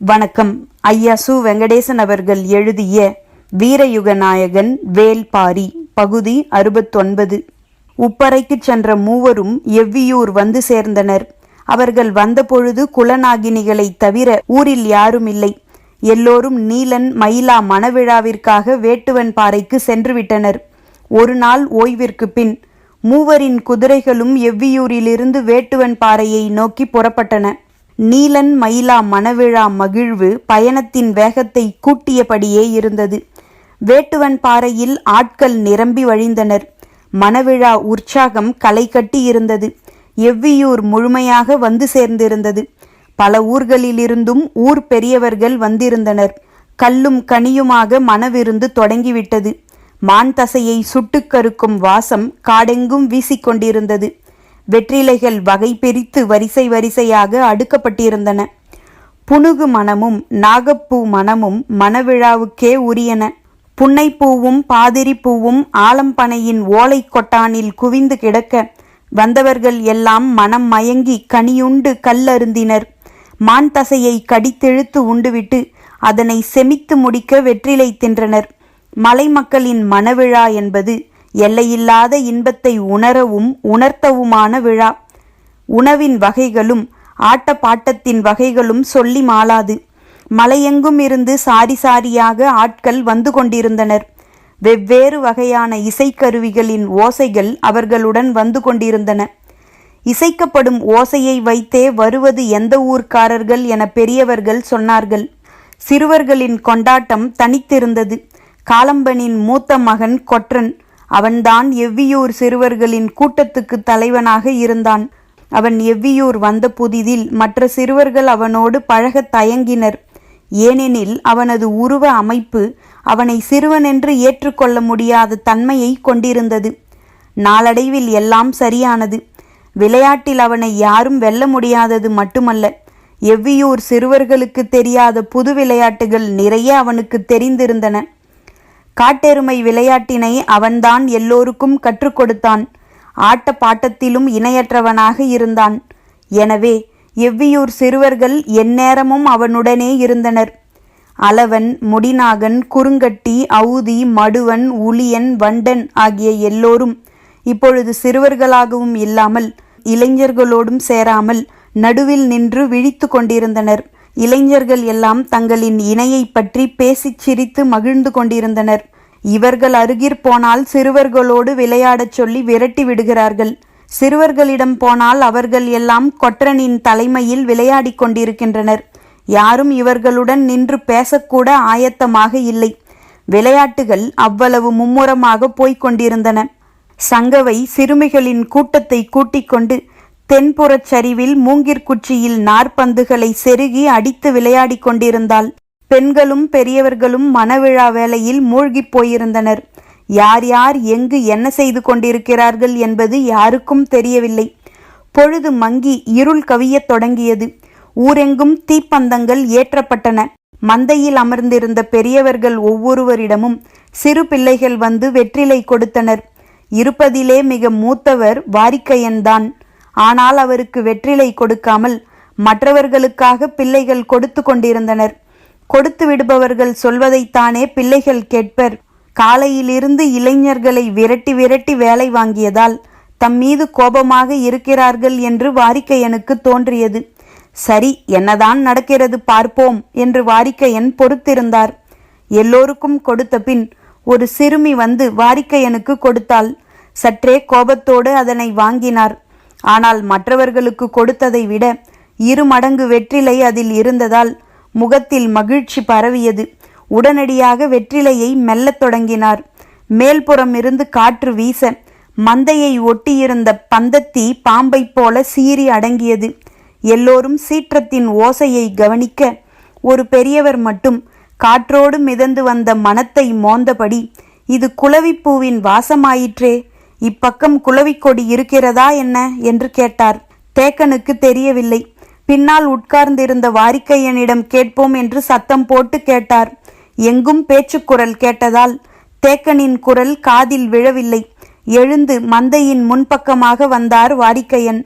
வணக்கம். ஐயா சு. வெங்கடேசன் அவர்கள் எழுதிய வீரயுக நாயகன் வேல்பாரி பகுதி 69. உப்பறைக்குச் சென்ற மூவரும் எவ்வியூர் வந்து சேர்ந்தனர். அவர்கள் வந்தபொழுது குலநாகினிகளைத் தவிர ஊரில் யாரும் இல்லை. எல்லோரும் நீலன் மயிலா மணவிழாவிற்காக வேட்டுவன் பாறைக்கு சென்றுவிட்டனர். ஒரு நாள் ஓய்விற்கு பின் மூவரின் குதிரைகளும் எவ்வியூரிலிருந்து வேட்டுவன் பாறையை நோக்கி புறப்பட்டன. நீலன் மயிலா மணவிழா மகிழ்வு பயணத்தின் வேகத்தை கூட்டியபடியே இருந்தது. வேட்டுவன் பாறையில் ஆட்கள் நிரம்பி வழிந்தனர். மணவிழா உற்சாகம் களை கட்டி இருந்தது. எவ்வியூர் முழுமையாக வந்து சேர்ந்திருந்தது. பல ஊர்களிலிருந்தும் ஊர் பெரியவர்கள் வந்திருந்தனர். கல்லும் கனியுமாக மணவிருந்து தொடங்கிவிட்டது. மான் தசையை சுட்டுக்கருக்கும் வாசம் காடெங்கும் வீசிக்கொண்டிருந்தது. வெற்றிலைகள் வகை பிரித்து வரிசை வரிசையாக அடுக்கப்பட்டிருந்தன. புனுகு மணமும் நாகப்பூ மணமும் மணவிழாவுக்கே உரியன. புன்னைப்பூவும் பாதிரி பூவும் ஆலம்பனையின் ஓலை கொட்டானில் குவிந்து கிடக்க வந்தவர்கள் எல்லாம் மனம் மயங்கி கனியுண்டு கல்லருந்தினர். மான் தசையை கடித்தெழுத்து உண்டுவிட்டு அதனை செமித்து முடிக்க வெற்றிலை தின்றனர். மலை மக்களின் மணவிழா என்பது எல்லையில்லாத இன்பத்தை உணரவும் உணர்த்தவுமான விழா. உணவின் வகைகளும் ஆட்டப்பாட்டத்தின் வகைகளும் சொல்லி மாளாது. மலையெங்கும் இருந்து சாரி சாரியாக ஆட்கள் வந்து கொண்டிருந்தனர். வெவ்வேறு வகையான இசைக்கருவிகளின் ஓசைகள் அவர்களுடன் வந்து கொண்டிருந்தன. இசைக்கப்படும் ஓசையை வைத்தே வருவது எந்த ஊர்க்காரர்கள் என பெரியவர்கள் சொன்னார்கள். சிறுவர்களின் கொண்டாட்டம் தனித்திருந்தது. காலம்பனின் மூத்த மகன் கொற்றன். அவன்தான் எவ்வியூர் சிறுவர்களின் கூட்டத்துக்கு தலைவனாக இருந்தான். அவன் எவ்வியூர் வந்த புதிதில் மற்ற சிறுவர்கள் அவனோடு பழக தயங்கினர். ஏனெனில் அவனது உருவ அமைப்பு அவனை சிறுவனென்று ஏற்றுக்கொள்ள முடியாத தன்மையை கொண்டிருந்தது. நாளடைவில் எல்லாம் சரியானது. விளையாட்டில் அவனை யாரும் வெல்ல முடியாதது மட்டுமல்ல, எவ்வியூர் சிறுவர்களுக்கு தெரியாத புது விளையாட்டுகள் நிறைய அவனுக்கு தெரிந்திருந்தன. காட்டெருமை விளையாட்டினை அவன்தான் எல்லோருக்கும் கற்றுக் கொடுத்தான். ஆட்ட பாட்டத்திலும் இணையற்றவனாக இருந்தான். எனவே எவ்வியூர் சிறுவர்கள் எந்நேரமும் அவனுடனே இருந்தனர். அளவன், முடிநாகன், குறுங்கட்டி, அவுதி, மடுவன், உளியன், வண்டன் ஆகிய எல்லோரும் இப்பொழுது சிறுவர்களாகவும் இல்லாமல் இளைஞர்களோடும் சேராமல் நடுவில் நின்று விழித்து கொண்டிருந்தனர். இளைஞர்கள் எல்லாம் தங்களின் இணையை பற்றி பேசிச் சிரித்து மகிழ்ந்து கொண்டிருந்தனர். இவர்கள் அருகிற் சிறுவர்களோடு விளையாடச் சொல்லி விரட்டி விடுகிறார்கள். சிறுவர்களிடம் போனால் அவர்கள் எல்லாம் கொற்றனின் தலைமையில் விளையாடி கொண்டிருக்கின்றனர். யாரும் இவர்களுடன் நின்று பேசக்கூட ஆயத்தமாக இல்லை. விளையாட்டுகள் அவ்வளவு மும்முரமாக போய்க் கொண்டிருந்தன. சங்கவை சிறுமிகளின் கூட்டத்தை கூட்டிக் கொண்டு தென்புறச் சரிவில் மூங்கிற்குச்சியில் நாற்பந்துகளை செருகி அடித்து விளையாடி கொண்டிருந்தாள். பெண்களும் பெரியவர்களும் மணவிழா வேளையில் மூழ்கிப் போயிருந்தனர். யார் யார் எங்கு என்ன செய்து கொண்டிருக்கிறார்கள் என்பது யாருக்கும் தெரியவில்லை. பொழுது மங்கி இருள் கவியத் தொடங்கியது. ஊரெங்கும் தீப்பந்தங்கள் ஏற்றப்பட்டன. மந்தையில் அமர்ந்திருந்த பெரியவர்கள் ஒவ்வொருவரிடமும் சிறு பிள்ளைகள் வந்து வெற்றிலை கொடுத்தனர். இருப்பதிலே மிக மூத்தவர் வாரிக்கையன்தான். ஆனால் அவருக்கு வெற்றிலை கொடுக்காமல் மற்றவர்களுக்காக பிள்ளைகள் கொடுத்து கொண்டிருந்தனர். கொடுத்து விடுபவர்கள் சொல்வதைத்தானே பிள்ளைகள் கேட்பர். காலையிலிருந்து இளைஞர்களை விரட்டி விரட்டி வேலை வாங்கியதால் தம் மீது கோபமாக இருக்கிறார்கள் என்று வாரிக்கையனுக்கு தோன்றியது. சரி, என்னதான் நடக்கிறது பார்ப்போம் என்று வாரிக்கையன் பொறுத்திருந்தார். எல்லோருக்கும் கொடுத்த பின் ஒரு சிறுமி வந்து வாரிக்கையனுக்கு கொடுத்தாள். சற்றே கோபத்தோடு அதனை வாங்கினார். ஆனால் மற்றவர்களுக்கு கொடுத்ததை விட 2 மடங்கு வெற்றிலை அதில் இருந்ததால் முகத்தில் மகிழ்ச்சி பரவியது. உடனடியாக வெற்றிலையை மெல்லத் தொடங்கினார். மேல்புறம் இருந்து காற்று வீச மந்தையை ஒட்டியிருந்த பந்தத்தி பாம்பை போல சீறி அடங்கியது. எல்லோரும் சீற்றத்தின் ஓசையை கவனிக்க ஒரு பெரியவர் மட்டும் காற்றோடு மிதந்து வந்த மனத்தை மோந்தபடி, இது குளவிப்பூவின் வாசமாயிற்றே, இப்பக்கம் குளவிக்கொடி இருக்கிறதா என்ன என்று கேட்டார். தேக்கனுக்கு தெரியவில்லை. பின்னால் உட்கார்ந்திருந்த வாரிக்கையனிடம் கேட்போம் என்று சத்தம் போட்டு கேட்டார். எங்கும் பேச்சுக்குரல் கேட்டதால் தேக்கனின் குரல் காதில் விழவில்லை. எழுந்து மந்தையின் முன்பக்கமாக வந்தார் வாரிக்கையன்.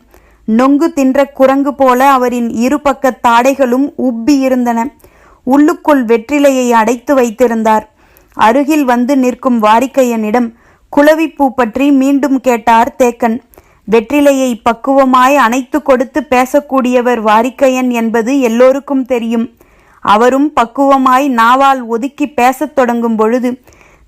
நொங்கு தின்ற குரங்கு போல அவரின் இருபக்க தாடைகளும் உப்பி இருந்தன. உள்ளுக்குள் வெற்றிலையை அடைத்து வைத்திருந்தார். அருகில் வந்து நிற்கும் வாரிக்கையனிடம் குளவிப்பூ பற்றி மீண்டும் கேட்டார் தேக்கன். வெற்றிலையை பக்குவமாய் அணைத்து கொடுத்து பேசக்கூடியவர் வாரிக்கையன் என்பது எல்லோருக்கும் தெரியும். அவரும் பக்குவமாய் நாவால் ஒதுக்கி பேசத் தொடங்கும் பொழுது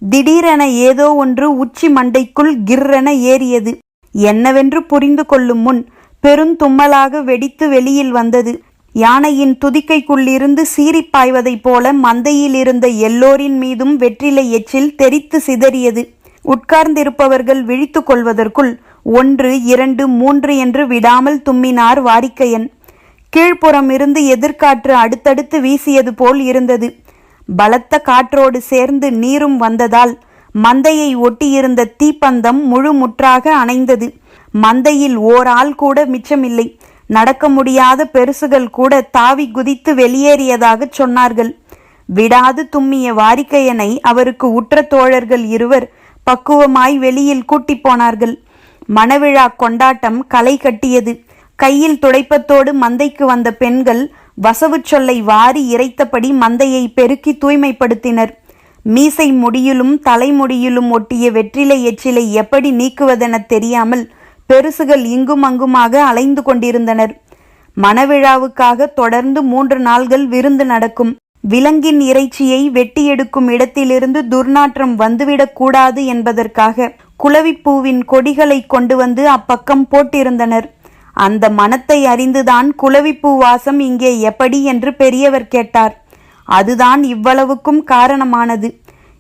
திடீரென ஏதோ ஒன்று உச்சி மண்டைக்குள் கிர்ரென ஏறியது. என்னவென்று புரிந்து கொள்ளும் முன் பெருந்தும்மலாக வெடித்து வெளியில் வந்தது. யானையின் துதிக்கைக்குள்ளிருந்து சீறிப்பாய்வதைப் போல மந்தையில் இருந்த எல்லோரின் மீதும் வெற்றிலை எச்சில் தெரித்து சிதறியது. உட்கார்ந்திருப்பவர்கள் விழித்து கொள்வதற்குள் 1, 2, 3 என்று விடாமல் தும்மினார் வாரிக்கையன். கீழ்ப்புறம் இருந்து எதிர்காற்று அடுத்தடுத்து வீசியது போல் இருந்தது. பலத்த காற்றோடு சேர்ந்து நீரும் வந்ததால் மந்தையை ஒட்டியிருந்த தீப்பந்தம் முழுமுற்றாக அணைந்தது. மந்தையில் ஓர் ஆள் கூட மிச்சமில்லை. நடக்க முடியாத பெருசுகள் கூட தாவி குதித்து வெளியேறியதாக சொன்னார்கள். விடாது தும்மிய வாரிக்கையனை அவருக்கு உற்ற தோழர்கள் இருவர் பக்குவமாய் வெளியில் கூட்டி போனார்கள். மணவிழா கொண்டாட்டம் களை கட்டியது. கையில் துடைப்பத்தோடு மந்தைக்கு வந்த பெண்கள் வசவு சொல்லை வாரி இறைத்தபடி மந்தையை பெருக்கி தூய்மைப்படுத்தினர். மீசை முடியிலும் தலைமுடியிலும் ஒட்டிய வெற்றிலை எச்சிலை எப்படி நீக்குவதென தெரியாமல் பெருசுகள் இங்கும் அங்குமாக அலைந்து கொண்டிருந்தனர். மணவிழாவுக்காக தொடர்ந்து 3 நாள்கள் விருந்து நடக்கும். விலங்கின் இறைச்சியை வெட்டி எடுக்கும் இடத்திலிருந்து துர்நாற்றம் வந்துவிடக் கூடாது என்பதற்காக குளவிப்பூவின் கொடிகளை கொண்டு வந்து அப்பக்கம் போட்டிருந்தனர். அந்த மனத்தை அறிந்துதான் குளவிப்பூ வாசம் இங்கே எப்படி என்று பெரியவர் கேட்டார். அதுதான் இவ்வளவுக்கும் காரணமானது.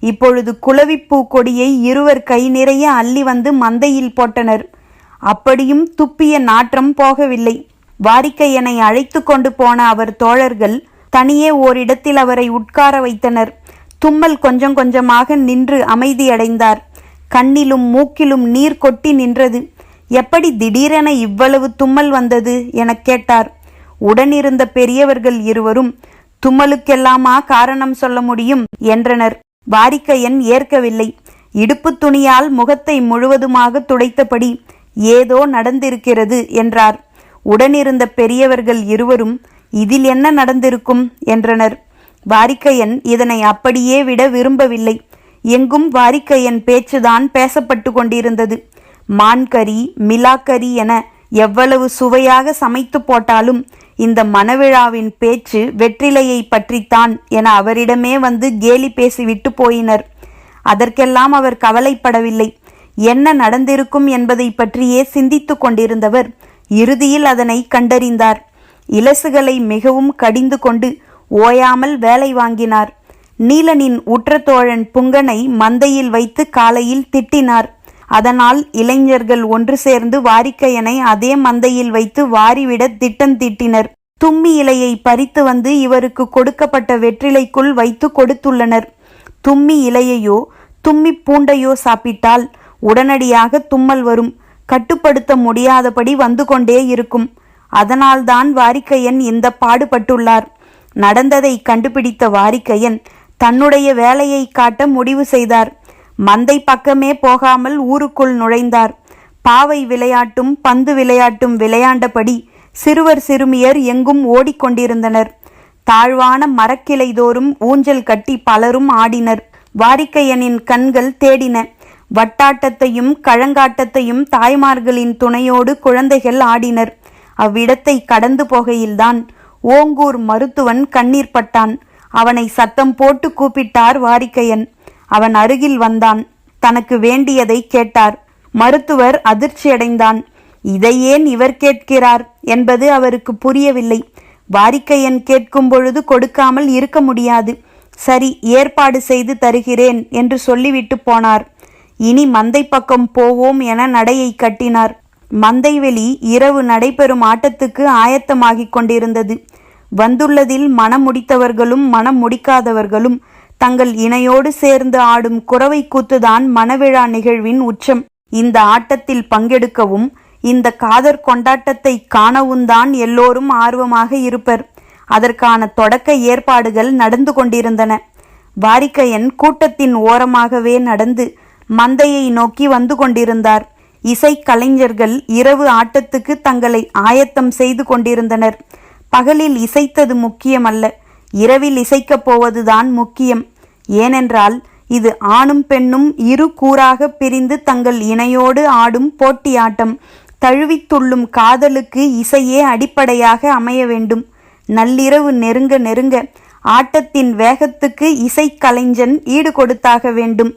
இப்பொழுது குளவிப்பூ கொடியை இருவர் கை நிறைய அள்ளி வந்து மந்தையில் போட்டனர். அப்படியும் துப்பிய நாற்றம் போகவில்லை. வாரிக்கையனை அழைத்து கொண்டு போன அவர் தோழர்கள் தனியே ஓரிடத்தில் அவரை உட்கார வைத்தனர். தும்மல் கொஞ்சம் கொஞ்சமாக நின்று அமைதியடைந்தார். கண்ணிலும் மூக்கிலும் நீர் கொட்டி நின்றது. எப்படி திடீரென இவ்வளவு தும்மல் வந்தது எனக் கேட்டார். உடனிருந்த பெரியவர்கள் இருவரும் தும்மலுக்கெல்லாமா காரணம் சொல்ல முடியும் என்றனர். வாரிக்கையன் ஏற்கவில்லை. இடுப்பு துணியால் முகத்தை முழுவதுமாக துடைத்தபடி ஏதோ நடந்திருக்கிறது என்றார். உடனிருந்த பெரியவர்கள் இருவரும் இதில் என்ன நடந்திருக்கும் என்றனர். வாரிக்கையன் இதனை அப்படியே விட விரும்பவில்லை. எங்கும் வாரிக்கையன் பேச்சுதான் பேசப்பட்டு கொண்டிருந்தது. மான்கறி, மிலாக்கறி என எவ்வளவு சுவையாக சமைத்து போட்டாலும் இந்த மணவிழாவின் பேச்சு வெற்றிலையை பற்றித்தான் என அவரிடமே வந்து கேலி பேசிவிட்டு போயினர். அதற்கெல்லாம் அவர் கவலைப்படவில்லை. என்ன நடந்திருக்கும் என்பதை பற்றியே சிந்தித்து கொண்டிருந்தவர் இறுதியில் அதனை கண்டறிந்தார். இலசுகளை மிகவும் கடிந்து கொண்டு ஓயாமல் வேலை வாங்கினார். நீலனின் உற்ற தோழன் புங்கனை மந்தையில் வைத்து காலையில் திட்டினார். அதனால் இளைஞர்கள் ஒன்று சேர்ந்து வாரிக்கையனை அதே மந்தையில் வைத்து வாரிவிட திட்டம் தீட்டினர். தும்மி இலையை பறித்து வந்து இவருக்கு கொடுக்கப்பட்ட வெற்றிலைக்குள் வைத்து கொடுத்துள்ளனர். தும்மி இலையையோ தும்மி பூண்டையோ சாப்பிட்டால் உடனடியாக தும்மல் வரும். கட்டுப்படுத்த முடியாதபடி வந்து கொண்டே இருக்கும். அதனால்தான் வாரிக்கையன் இந்த பாடுபட்டுள்ளார். நடந்ததை கண்டுபிடித்த வாரிக்கையன் தன்னுடைய வேலையை காட்ட முடிவு செய்தார். மந்தை பக்கமே போகாமல் ஊருக்குள் நுழைந்தார். பாவை விளையாட்டும் பந்து விளையாட்டும் விளையாண்டபடி சிறுவர் சிறுமியர் எங்கும் ஓடிக்கொண்டிருந்தனர். தாழ்வான மரக்கிளை தோறும் ஊஞ்சல் கட்டி பலரும் ஆடினர். வாரிக்கையனின் கண்கள் தேடின. வட்டாட்டத்தையும் கழங்காட்டத்தையும் தாய்மார்களின் துணையோடு குழந்தைகள் ஆடினர். அவ்விடத்தை கடந்து போகையில்தான் ஓங்கூர் மருத்துவன் கண்ணீர் பட்டான். அவனை சத்தம் போட்டு கூப்பிட்டார் வாரிக்கையன். அவன் அருகில் வந்தான். தனக்கு வேண்டியதை கேட்டார். மருத்துவர் அதிர்ச்சியடைந்தான். இதை ஏன் இவர் கேட்கிறார் என்பது அவருக்கு புரியவில்லை. வாரிக்கையன் கேட்கும் பொழுது கொடுக்காமல் இருக்க முடியாது. சரி, ஏற்பாடு செய்து தருகிறேன் என்று சொல்லிவிட்டு போனார். இனி மந்தை பக்கம் போவோம் என நடையை கட்டினார். மந்தைவெளி இரவு நடைபெறும் ஆட்டத்துக்கு ஆயத்தமாகிக் கொண்டிருந்தது. வந்துள்ளதில் மனம் முடித்தவர்களும் மனம் முடிக்காதவர்களும் தங்கள் இணையோடு சேர்ந்து ஆடும் குறவை கூத்துதான் மணவிழா நிகழ்வின் உச்சம். இந்த ஆட்டத்தில் பங்கெடுக்கவும் இந்த காதற் கொண்டாட்டத்தை காணவும் தான் எல்லோரும் ஆர்வமாக இருப்பர். அதற்கான தொடக்க ஏற்பாடுகள் நடந்து கொண்டிருந்தன. வாரிக்கையன் கூட்டத்தின் ஓரமாகவே நடந்து மந்தையை நோக்கி வந்து கொண்டிருந்தார். இசை கலைஞர்கள் இரவு ஆட்டத்துக்கு தங்களை ஆயத்தம் செய்து கொண்டிருந்தனர். பகலில் இசைத்தது முக்கியமல்ல, இரவில் இசைக்கப் போவதுதான் முக்கியம். ஏனென்றால் இது ஆணும் பெண்ணும் இரு கூறாக பிரிந்து தங்கள் இணையோடு ஆடும் போட்டியாட்டம். தழுவித் துள்ளும் காதலுக்கு இசையே அடிப்படையாக அமைய வேண்டும். நள்ளிரவு நெருங்க நெருங்க ஆட்டத்தின் வேகத்துக்கு இசை கலைஞன் ஈடு கொடுத்தாக வேண்டும்.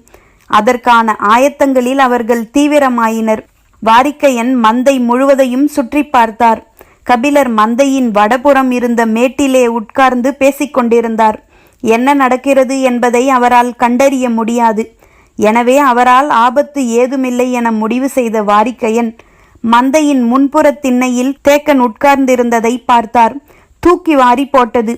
அதற்கான ஆயத்தங்களில் அவர்கள் தீவிரமாயினர். வாரிக்கையன் மந்தை முழுவதையும் சுற்றி பார்த்தார். கபிலர் மந்தையின் வடபுறம் இருந்த மேட்டிலே உட்கார்ந்து பேசிக்கொண்டிருந்தார். என்ன நடக்கிறது என்பதை அவரால் கண்டறிய முடியாது. எனவே அவரால் ஆபத்து ஏதுமில்லை என முடிவு செய்த வாரிக்கையன் மந்தையின் முன்புற திண்ணையில் தேக்கன் உட்கார்ந்திருந்ததை பார்த்தார். தூக்கி வாரி போட்டது.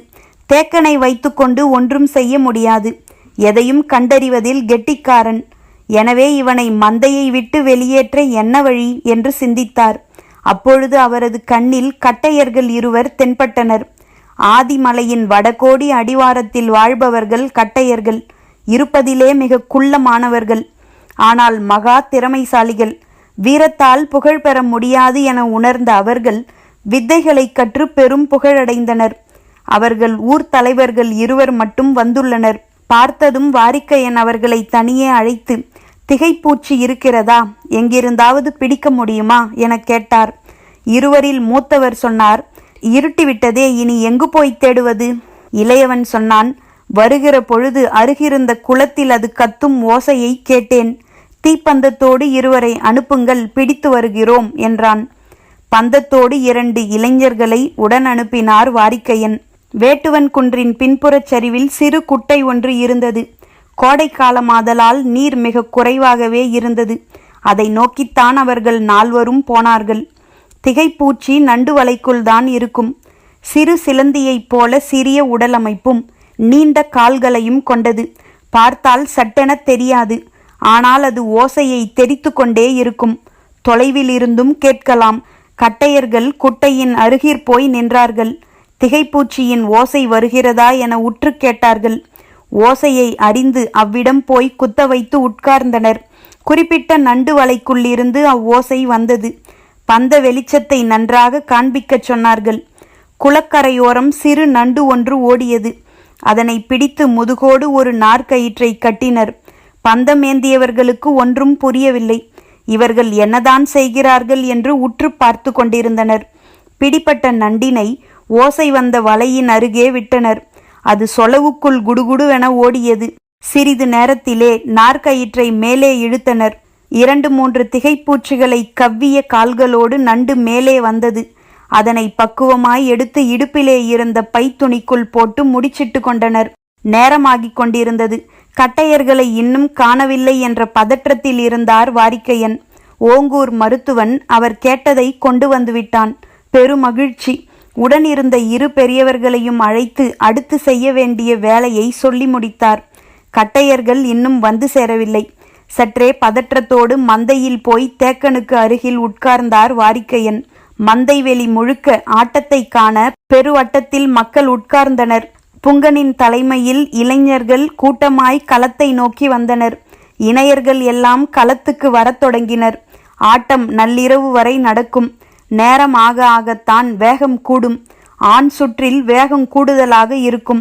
தேக்கனை வைத்துக்கொண்டு ஒன்றும் செய்ய முடியாது. எதையும் கண்டறிவதில் கெட்டிக்காரன். எனவே இவனை மந்தையை விட்டு வெளியேற்ற என்ன வழி என்று சிந்தித்தார். அப்பொழுது அவரது கண்ணில் கட்டையர்கள் இருவர் தென்பட்டனர். ஆதிமலையின் வடகோடி அடிவாரத்தில் வாழ்பவர்கள் கட்டையர்கள். இருப்பதிலே மிக குள்ளமானவர்கள். ஆனால் மகா திறமைசாலிகள். வீரத்தால் புகழ் பெற முடியாது என உணர்ந்த அவர்கள் வித்தைகளை கற்று பெரும் புகழடைந்தனர். அவர்கள் ஊர் தலைவர்கள் இருவர் மட்டும் வந்துள்ளனர். பார்த்ததும் வாரிக்கையன் அவர்களை தனியே அழைத்து, திகைப்பூச்சி இருக்கிறதா, எங்கிருந்தாவது பிடிக்க முடியுமா என கேட்டார். இருவரில் மூத்தவர் சொன்னார், இருட்டிவிட்டதே, இனி எங்கு போய் தேடுவது? இளையவன் சொன்னான், வருகிற பொழுது அருகிருந்த குளத்தில் அது கத்தும் ஓசையை கேட்டேன். தீப்பந்தத்தோடு இருவரை அனுப்புங்கள், பிடித்து வருகிறோம் என்றான். பந்தத்தோடு 2 இளைஞர்களை உடன் அனுப்பினார் வாரிக்கையன். வேட்டுவன் குன்றின் பின்புறச் சரிவில் சிறு குட்டை ஒன்று இருந்தது. கோடைக்காலமாதலால் நீர் மிக குறைவாகவே இருந்தது. அதை நோக்கித்தான் அவர்கள் 4வரும் போனார்கள். திகைப்பூச்சி நண்டு வலைக்குள் தான் இருக்கும். சிறு சிலந்தியைப் போல சிறிய உடலமைப்பும் நீண்ட கால்களையும் கொண்டது. பார்த்தால் சட்டென தெரியாது. ஆனால் அது ஓசையை தெரித்து கொண்டே இருக்கும். தொலைவில் இருந்தும் கேட்கலாம். கட்டையர்கள் குட்டையின் அருகிற் போய் நின்றார்கள். திகைப்பூச்சியின் ஓசை வருகிறதா என உற்று கேட்டார்கள். ஓசையை அறிந்து அவ்விடம் போய் குத்த வைத்து உட்கார்ந்தனர். குறிப்பிட்ட நண்டு வலைக்குள்ளிருந்து அவ்வோசை வந்தது. பந்த வெளிச்சத்தை நன்றாக காண்பிக்கச் சொன்னார்கள். குளக்கரையோரம் சிறு நண்டு ஒன்று ஓடியது. அதனை பிடித்து முதுகோடு ஒரு நார்கயிற்றை கட்டினர். பந்தமேந்தியவர்களுக்கு ஒன்றும் புரியவில்லை. இவர்கள் என்னதான் செய்கிறார்கள் என்று உற்று பார்த்து கொண்டிருந்தனர். பிடிப்பட்ட நண்டினை ஓசை வந்த வலையின் அருகே விட்டனர். அது சொலவுக்குள் குடுகுடுவென ஓடியது. சிறிது நேரத்திலே நார்கயிற்றை மேலே இழுத்தனர். 2-3 திகைப்பூச்சிகளை கவ்விய கால்களோடு நண்டு மேலே வந்தது. அதனை பக்குவமாய் எடுத்து இடுப்பிலே இருந்த பைத்துணிக்குள் போட்டு முடிச்சிட்டு கொண்டனர். நேரமாகிக் கொண்டிருந்தது. கட்டையர்களை இன்னும் காணவில்லை என்ற பதற்றத்தில் இருந்தார் வாரிக்கையன். ஓங்கூர் மருத்துவன் அவர் கேட்டதை கொண்டு வந்துவிட்டான். பெருமகிழ்ச்சி. உடனிருந்த 2 பெரியவர்களையும் அழைத்து அடுத்து செய்ய வேண்டிய வேலையை சொல்லி முடித்தார். கட்டையர்கள் இன்னும் வந்து சேரவில்லை. சற்றே பதற்றத்தோடு மந்தையில் போய் தேக்கனுக்கு அருகில் உட்கார்ந்தார் வாரிக்கையன். மந்தை வெளி முழுக்க ஆட்டத்தை காண பெருவட்டத்தில் மக்கள் உட்கார்ந்தனர். புங்கனின் தலைமையில் இளைஞர்கள் கூட்டமாய் களத்தை நோக்கி வந்தனர். இணையர்கள் எல்லாம் களத்துக்கு வரத் தொடங்கினர். ஆட்டம் நள்ளிரவு வரை நடக்கும். நேரம் ஆக ஆகத்தான் வேகம் கூடும். ஆண் சுற்றில் வேகம் கூடுதலாக இருக்கும்.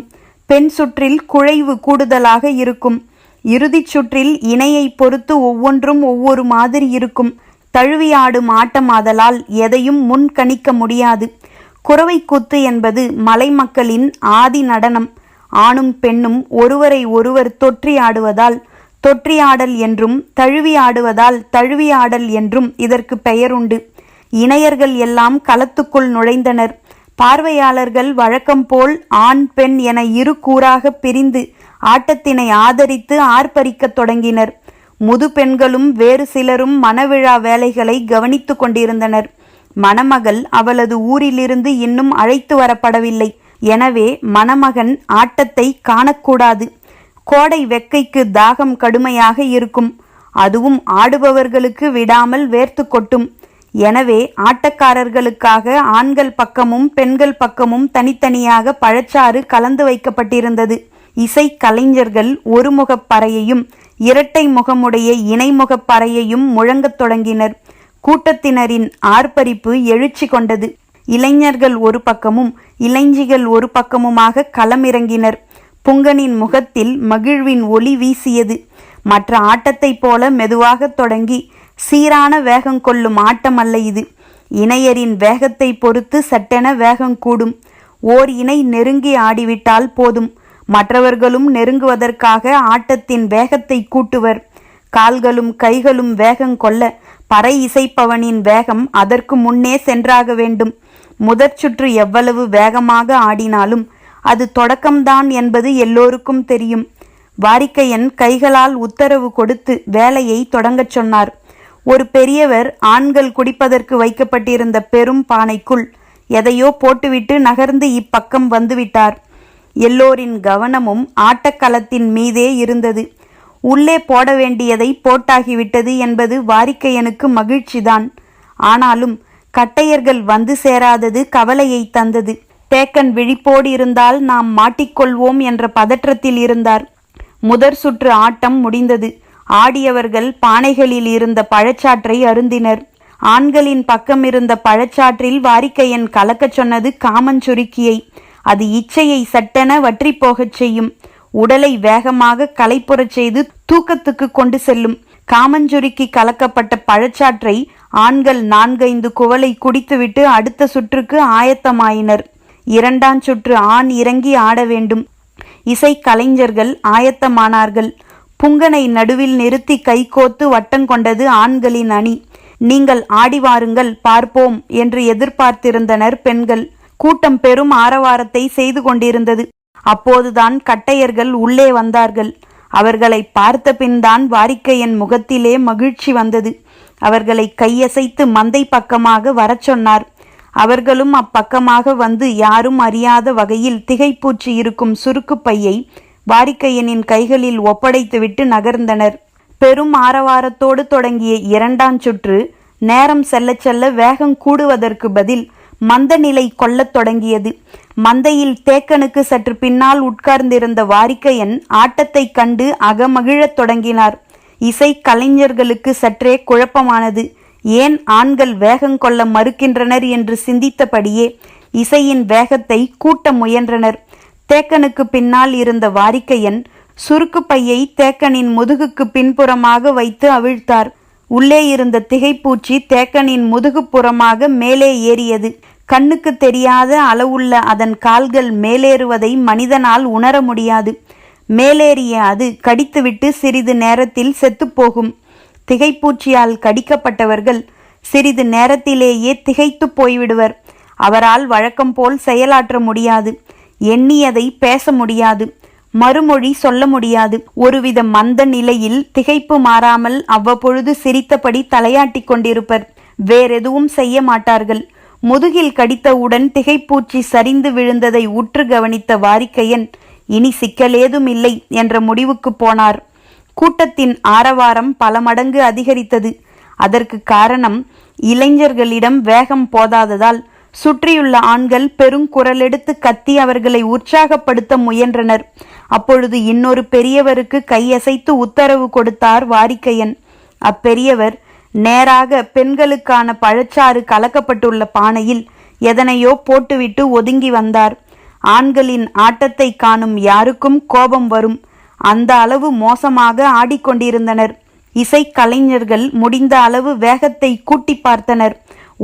பெண் சுற்றில் குழைவு கூடுதலாக இருக்கும். இறுதிச் சுற்றில் இணையை பொறுத்து ஒவ்வொன்றும் ஒவ்வொரு மாதிரி இருக்கும். தழுவியாடும் ஆட்டமாதலால் எதையும் முன் கணிக்க முடியாது. குறவை கூத்து என்பது மலை மக்களின் ஆதி நடனம். ஆணும் பெண்ணும் ஒருவரை ஒருவர் தொற்றி ஆடுவதால் தொற்றியாடல் என்றும், தழுவி ஆடுவதால் தழுவியாடல் என்றும் இதற்கு பெயருண்டு. இணையர்கள் எல்லாம் களத்துக்குள் நுழைந்தனர். பார்வையாளர்கள் வழக்கம் போல் ஆண் பெண் என 2 கூறாக பிரிந்து ஆட்டத்தினை ஆதரித்து ஆர்ப்பரிக்கத் தொடங்கினர். முது பெண்களும் வேறு சிலரும் மணவிழா வேலைகளை கவனித்து கொண்டிருந்தனர். மணமகள் அவளது ஊரிலிருந்து இன்னும் அழைத்து வரப்படவில்லை. எனவே மணமகன் ஆட்டத்தை காணக்கூடாது. கோடை வெக்கைக்கு தாகம் கடுமையாக இருக்கும். அதுவும் ஆடுபவர்களுக்கு விடாமல் வேர்த்து கொட்டும். எனவே ஆட்டக்காரர்களுக்காக ஆண்கள் பக்கமும் பெண்கள் பக்கமும் தனித்தனியாக பழச்சாறு கலந்து வைக்கப்பட்டிருந்தது. இசை கலைஞர்கள் ஒருமுகப் பறையையும் இரட்டை முகமுடைய இணைமுகப் பறையையும் முழங்கத் தொடங்கினர். கூட்டத்தினரின் ஆர்ப்பரிப்பு எழுச்சி கொண்டது. இளைஞர்கள் ஒரு பக்கமும் இளைஞிகள் ஒரு பக்கமுமாக களமிறங்கினர். புங்கனின் முகத்தில் மகிழ்வின் ஒளி வீசியது. மற்ற ஆட்டத்தைப் போல மெதுவாக தொடங்கி சீரான வேகம் கொள்ளும் ஆட்டம் அல்ல இது. இணையரின் வேகத்தை பொறுத்து சட்டென வேகம் கூடும். ஓர் இணை நெருங்கி ஆடிவிட்டால் போதும், மற்றவர்களும் நெருங்குவதற்காக ஆட்டத்தின் வேகத்தை கூட்டுவர். கால்களும் கைகளும் வேகம் கொள்ள பறை இசைப்பவனின் வேகம் அதற்கு முன்னே சென்றாக வேண்டும். முதற் சுற்று எவ்வளவு வேகமாக ஆடினாலும் அது தொடக்கம்தான் என்பது எல்லோருக்கும் தெரியும். வாரிக்கையன் கைகளால் உத்தரவு கொடுத்து வேலையை தொடங்கச் சொன்னார். ஒரு பெரியவர் ஆண்கள் குடிப்பதற்கு வைக்கப்பட்டிருந்த பெரும் பானைக்குள் எதையோ போட்டுவிட்டு நகர்ந்து இப்பக்கம் வந்துவிட்டார். எல்லோரின் கவனமும் ஆட்டக்களத்தின் மீதே இருந்தது. உள்ளே போட வேண்டியதை போட்டாகிவிட்டது என்பது வாரிக்கையனுக்கு மகிழ்ச்சிதான். ஆனாலும் கட்டையர்கள் வந்து சேராதது கவலையை தந்தது. தேக்கன் விழிப்போடு இருந்தால் நாம் மாட்டிக்கொள்வோம் என்ற பதற்றத்தில் இருந்தார். முதற் சுற்று ஆட்டம் முடிந்தது. ஆடியவர்கள் பானைகளில் இருந்த பழச்சாற்றை அருந்தினர். ஆண்களின் பக்கம் இருந்த பழச்சாற்றில் வாரிக்கையன் கலக்கச் சொன்னது காமஞ்சுருக்கியை. அது இச்சையை சட்டென வற்றி போகச் செய்யும். உடலை வேகமாக களைப்புறச் செய்து தூக்கத்துக்கு கொண்டு செல்லும். காமஞ்சுருக்கி கலக்கப்பட்ட பழச்சாற்றை ஆண்கள் 4-5 குவளை குடித்துவிட்டு அடுத்த சுற்றுக்கு ஆயத்தமாயினர். 2ஆம் சுற்று ஆண் இறங்கி ஆட வேண்டும். இசை கலைஞர்கள் ஆயத்தமானார்கள். புங்கனை நடுவில் நிறுத்தி கைகோத்து வட்டங்கொண்டது ஆண்களின் அணி. நீங்கள் ஆடி வாருங்கள் பார்ப்போம் என்று எதிர்பார்த்திருந்தனர் பெண்கள். கூட்டம் பெரும் ஆரவாரத்தை செய்து கொண்டிருந்தது. அப்போதுதான் கட்டையர்கள் உள்ளே வந்தார்கள். அவர்களை பார்த்த பின்தான் வாரிக்கையன் முகத்திலே மகிழ்ச்சி வந்தது. அவர்களை கையசைத்து மந்தை பக்கமாக வரச் சொன்னார். அவர்களும் அப்பக்கமாக வந்து யாரும் அறியாத வகையில் திகைப்பூச்சி இருக்கும் சுருக்கு பையை வாரிக்கையனின் கைகளில் ஒப்படைத்துவிட்டு நகர்ந்தனர். பெரும் ஆரவாரத்தோடு தொடங்கிய 2ஆம் சுற்று நேரம் செல்ல செல்ல வேகம் கூடுவதற்கு பதில் மந்த நிலை கொள்ளத் தொடங்கியது. மந்தையில் தேக்கனுக்கு சற்று பின்னால் உட்கார்ந்திருந்த வாரிக்கையன் ஆட்டத்தை கண்டு அகமகிழத் தொடங்கினார். இசை கலைஞர்களுக்கு சற்றே குழப்பமானது. ஏன் ஆண்கள் வேகம் கொள்ள மறுக்கின்றனர் என்று சிந்தித்தபடியே இசையின் வேகத்தை கூட்ட முயன்றனர். தேக்கனுக்கு பின்னால் இருந்த வாரிக்கையன் சுருக்கு பையை தேக்கனின் முதுகுக்கு பின்புறமாக வைத்து அவிழ்த்தார். உள்ளே இருந்த திகைப்பூச்சி தேக்கனின் முதுகுப்புறமாக மேலே ஏறியது. கண்ணுக்கு தெரியாத அளவுள்ள அதன் கால்கள் மேலேறுவதை மனிதனால் உணர முடியாது. மேலேறிய அது கடித்துவிட்டு சிறிது நேரத்தில் செத்துப்போகும். திகைப்பூச்சியால் கடிக்கப்பட்டவர்கள் சிறிது நேரத்திலேயே திகைத்து போய்விடுவர். அவரால் வழக்கம் போல் செயலாற்ற முடியாது. எண்ணியதை பேச முடியாது. மறுமொழி சொல்ல முடியாது. ஒருவித மந்த நிலையில் திகைப்பு மாறாமல் அவ்வப்பொழுது சிரித்தபடி தலையாட்டி கொண்டிருப்பர். வேறெதுவும் செய்ய மாட்டார்கள். முதுகில் கடித்தவுடன் திகைப்பூச்சி சரிந்து விழுந்ததை உற்று கவனித்த வாரிக்கையன் இனி சிக்கலேதும் இல்லை என்ற முடிவுக்கு போனார். கூட்டத்தின் ஆரவாரம் பல மடங்கு அதிகரித்தது. அதற்கு காரணம் இளைஞர்களிடம் வேகம் போதாததால் சுற்றியுள்ள ஆண்கள் பெருங்குரலெடுத்து கத்தி அவர்களை உற்சாகப்படுத்த முயன்றனர். அப்பொழுது இன்னொரு பெரியவருக்கு கையசைத்து உத்தரவு கொடுத்தார் வாரிக்கையன். அப்பெரியவர் நேராக பெண்களுக்கான பழச்சாறு கலக்கப்பட்டுள்ள பானையில் எதனையோ போட்டுவிட்டு ஒதுங்கி வந்தார். ஆண்களின் ஆட்டத்தை காணும் யாருக்கும் கோபம் வரும். அந்த அளவு மோசமாக ஆடிக்கொண்டிருந்தனர். இசை கலைஞர்கள் முடிந்த அளவு வேகத்தை கூட்டி பார்த்தனர்.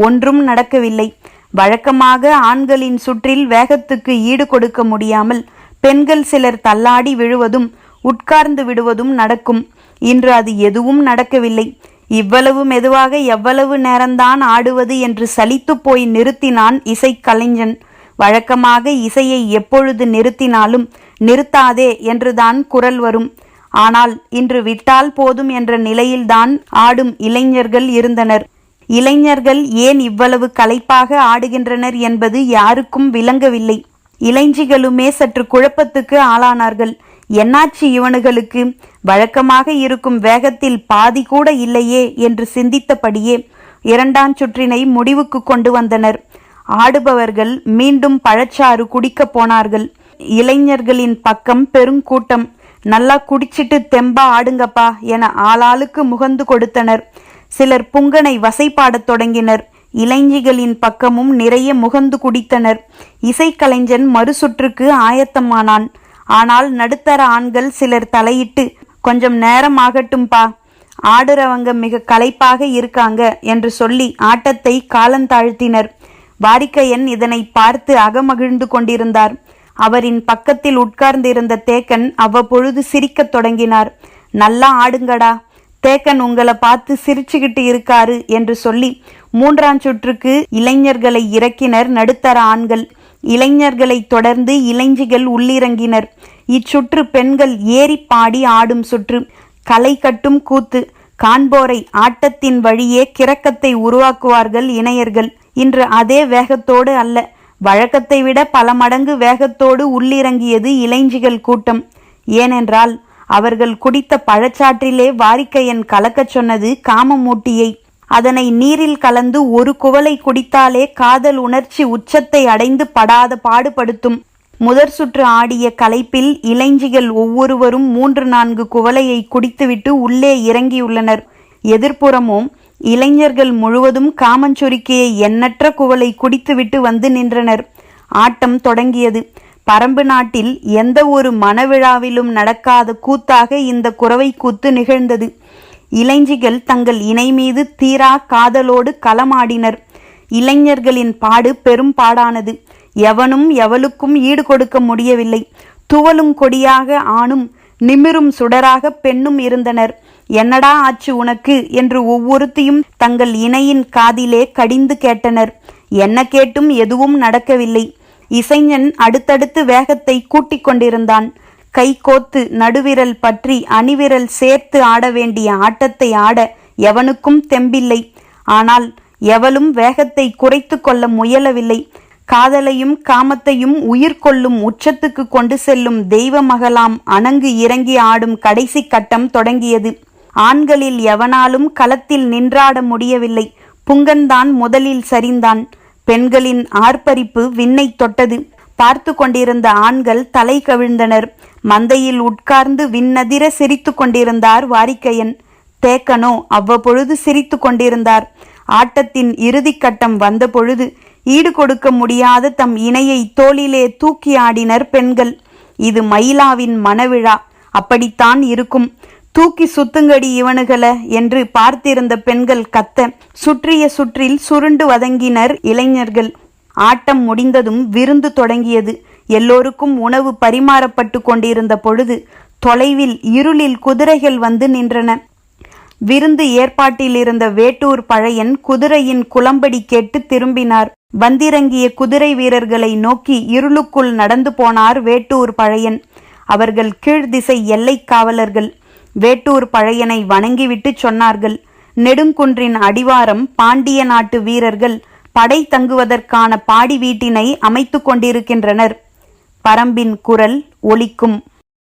ஒன்றும் நடக்கவில்லை. வழக்கமாக ஆண்களின் சுற்றில் வேகத்துக்கு ஈடு கொடுக்க முடியாமல் பெண்கள் சிலர் தள்ளாடி விழுவதும் உட்கார்ந்து விடுவதும் நடக்கும். இன்று அது எதுவும் நடக்கவில்லை. இவ்வளவு மெதுவாக எவ்வளவு நேரம்தான் ஆடுவது என்று சலித்து போய் நிறுத்தினான் இசை கலைஞன். வழக்கமாக இசையை எப்பொழுது நிறுத்தினாலும் நிறுத்தாதே என்றுதான் குரல் வரும். ஆனால் இன்று விட்டால் போதும் என்ற நிலையில்தான் ஆடும் இளைஞர்கள் இருந்தனர். இளைஞர்கள் ஏன் இவ்வளவு களைப்பாக ஆடுகின்றனர் என்பது யாருக்கும் விளங்கவில்லை. இளைஞிகளுமே சற்று குழப்பத்துக்கு ஆளானார்கள். என்னாச்சு இவனுகளுக்கு? வழக்கமாக இருக்கும் வேகத்தில் பாதி கூட இல்லையே என்று சிந்தித்தபடியே 2ஆம் சுற்றினை முடிவுக்கு கொண்டு வந்தனர். ஆடுபவர்கள் மீண்டும் பழச்சாறு குடிக்கப் போனார்கள். இளைஞர்களின் பக்கம் பெருங்கூட்டம். நல்லா குடிச்சிட்டு தெம்பா ஆடுங்கப்பா என ஆளாளுக்கு முகந்து கொடுத்தனர். சிலர் புங்கனை வசைபாடத் தொடங்கினர். இளைஞிகளின் பக்கமும் நிறைய முகந்து குடித்தனர். இசைக்கலைஞன் மறுசுற்றுக்கு ஆயத்தமானான். ஆனால் நடுத்தர ஆண்கள் சிலர் தலையிட்டு, கொஞ்சம் நேரம் ஆகட்டும்பா, ஆடுறவங்க மிக களைப்பாக இருக்காங்க என்று சொல்லி ஆட்டத்தை காலந்தாழ்த்தினர். வாரிக்கையன் இதனை பார்த்து அகமகிழ்ந்து கொண்டிருந்தார். அவரின் பக்கத்தில் உட்கார்ந்திருந்த தேக்கன் அவ்வப்பொழுது சிரிக்கத் தொடங்கினார். நல்லா ஆடுங்கடா, தேக்கன் உங்களை பார்த்து சிரிச்சுக்கிட்டு இருக்காரு என்று சொல்லி 3ஆம் சுற்றுக்கு இளைஞர்களை இறக்கினர் நடுத்தர ஆண்கள். இளைஞர்களை தொடர்ந்து இளைஞிகள் உள்ளிறங்கினர். இச்சுற்று பெண்கள் ஏறி பாடி ஆடும் சுற்று, களை கட்டும் கூத்து. காண்போரை ஆட்டத்தின் வழியே கிறக்கத்தை உருவாக்குவார்கள் இணையர்கள். இன்று அதே வேகத்தோடு அல்ல, வழக்கத்தை விட பல மடங்கு வேகத்தோடு உள்ளிறங்கியது இளைஞிகள் கூட்டம். ஏனென்றால் அவர்கள் குடித்த பழச்சாற்றிலே வாரிக்கையன் கலக்கச் சொன்னது காமமூட்டியை. அதனை நீரில் கலந்து ஒரு குவளை குடித்தாலே காதல் உணர்ச்சி உச்சத்தை அடைந்து படாத பாடுபடுத்தும். முதற் சுற்று ஆடிய களைப்பில் இளைஞிகள் ஒவ்வொருவரும் 3-4 குவளையை குடித்துவிட்டு உள்ளே இறங்கியுள்ளனர். எதிர்ப்புறமோ இளைஞர்கள் முழுவதும் காமஞ்சுருக்கியை எண்ணற்ற குவளை குடித்துவிட்டு வந்து நின்றனர். ஆட்டம் தொடங்கியது. பரம்பு நாட்டில் எந்த ஒரு மணவிழாவிலும் நடக்காத கூத்தாக இந்த குரவை கூத்து நிகழ்ந்தது. இளைஞிகள் தங்கள் இணை மீது தீரா காதலோடு களமாடினர். இளைஞர்களின் பாடு பெரும் பாடானது. எவனும் எவளுக்கும் ஈடு கொடுக்க முடியவில்லை. துவலும் கொடியாக ஆணும் நிமிரும் சுடராக பெண்ணும் இருந்தனர். என்னடா ஆச்சு உனக்கு என்று ஒவ்வொருத்தையும் தங்கள் இணையின் காதிலே கடிந்து கேட்டனர். என்ன கேட்டும் எதுவும் நடக்கவில்லை. இசைஞன் அடுத்தடுத்து வேகத்தை கூட்டிக் கொண்டிருந்தான். கை கோத்து நடுவிரல் பற்றி அணிவிரல் சேர்த்து ஆட வேண்டிய ஆட்டத்தை ஆட எவனுக்கும் தெம்பில்லை. ஆனால் எவளும் வேகத்தை குறைத்து கொள்ள முயலவில்லை. காதலையும் காமத்தையும் உயிர் கொள்ளும் உச்சத்துக்கு கொண்டு செல்லும் தெய்வ மகளாம் அணங்கு இறங்கி ஆடும் கடைசி கட்டம் தொடங்கியது. ஆண்களில் எவனாலும் களத்தில் நின்றாட முடியவில்லை. புங்கன்தான் முதலில் சரிந்தான். பெண்களின் ஆர்ப்பரிப்பு விண்ணை தொட்டது. பார்த்து கொண்டிருந்த ஆண்கள் தலை கவிழ்ந்தனர். மந்தையில் உட்கார்ந்து விண்ணதிர சிரித்து கொண்டிருந்தார் வாரிக்கையன். தேக்கனோ அவ்வப்பொழுது சிரித்து கொண்டிருந்தார். ஆட்டத்தின் இறுதி கட்டம் வந்த பொழுது ஈடு கொடுக்க முடியாத தம் இணையை தோளிலே தூக்கி ஆடினர் பெண்கள். இது மயிலாவின் மணவிழா, அப்படித்தான் இருக்கும். தூக்கி சுத்துங்கடி இவனுகள என்று பார்த்திருந்த பெண்கள் கத்த, சுற்றிய சுற்றில் சுருண்டு வதங்கினர் இளைஞர்கள். ஆட்டம் முடிந்ததும் விருந்து தொடங்கியது. எல்லோருக்கும் உணவு பரிமாறப்பட்டு கொண்டிருந்த பொழுது தொலைவில் இருளில் குதிரைகள் வந்து நின்றன. விருந்து ஏற்பாட்டில் இருந்த வேட்டூர் பழையன் குதிரையின் குளம்படி கேட்டு திரும்பினார். வந்திறங்கிய குதிரை வீரர்களை நோக்கி இருளுக்குள் நடந்து போனார் வேட்டூர் பழையன். அவர்கள் கீழ்திசை எல்லை காவலர்கள். வேட்டூர் பழையனை வணங்கிவிட்டு சொன்னார்கள், நெடுங்குன்றின் அடிவாரம் பாண்டிய நாட்டு வீரர்கள் படை தங்குவதற்கான பாடி வீட்டினை அமைத்து கொண்டிருக்கின்றனர். பரம்பின் குரல் ஒலிக்கும்.